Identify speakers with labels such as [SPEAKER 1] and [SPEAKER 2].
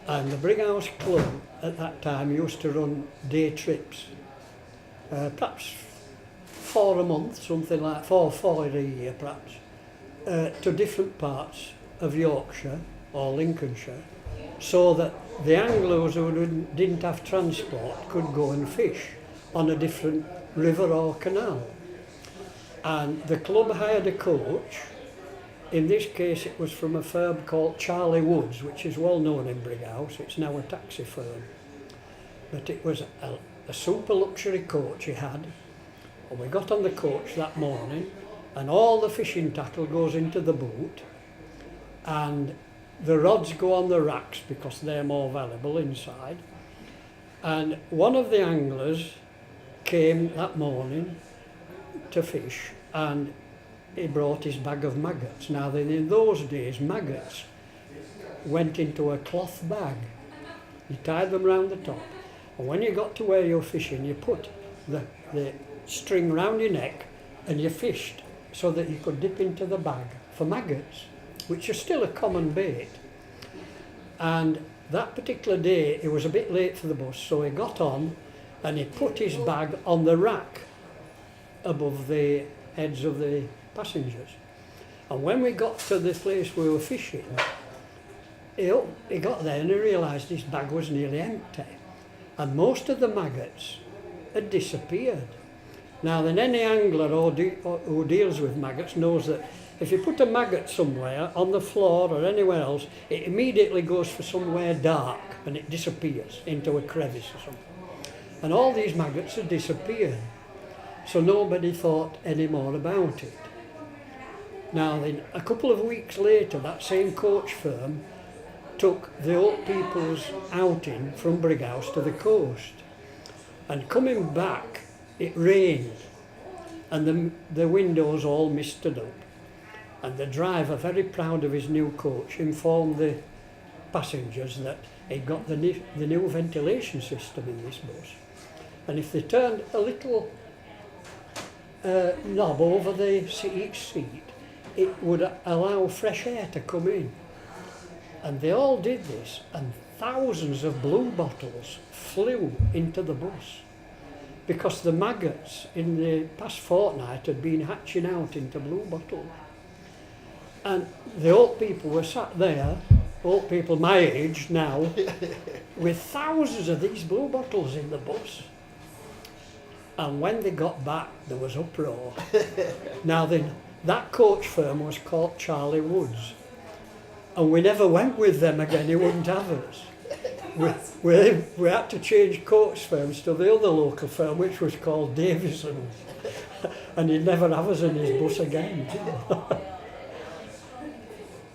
[SPEAKER 1] And the Brighouse Club at that time used to run day trips, perhaps 4 a month, something like 4 a year perhaps, to different parts of Yorkshire or Lincolnshire, so that the anglers who didn't have transport could go and fish on a different river or canal. And the club hired a coach. In this case it was from a firm called Charlie Woods, which is well known in Brighouse. It's now a taxi firm. But it was a super luxury coach he had. And we got on the coach that morning and all the fishing tackle goes into the boot and the rods go on the racks because they're more valuable inside. And one of the anglers came that morning to fish and he brought his bag of maggots. Now then, in those days maggots went into a cloth bag. You tied them round the top and when you got to where you're fishing you put the string round your neck and you fished so that you could dip into the bag for maggots, which are still a common bait. And that particular day he was a bit late for the bus, so he got on and he put his bag on the rack above the heads of the passengers. And when we got to the place we were fishing, he got there and he realised his bag was nearly empty and most of the maggots had disappeared. Now then, any angler who deals with maggots knows that if you put a maggot somewhere on the floor or anywhere else, it immediately goes for somewhere dark and it disappears into a crevice or something. And all these maggots had disappeared, so nobody thought any more about it. Now then, a couple of weeks later, that same coach firm took the old people's outing from Brighouse to the coast. And coming back, it rained and the windows all misted up. And the driver, very proud of his new coach, informed the passengers that he'd got the new ventilation system in this bus. And if they turned a little knob over each seat, it would allow fresh air to come in. And they all did this, and thousands of blue bottles flew into the bus because the maggots in the past fortnight had been hatching out into blue bottles. And the old people were sat there, old people my age now, with thousands of these blue bottles in the bus. And when they got back, there was uproar. Now then, that coach firm was called Charlie Woods. And we never went with them again, he wouldn't have us. We had to change coach firms to the other local firm, which was called Davison's. And he'd never have us in his bus again.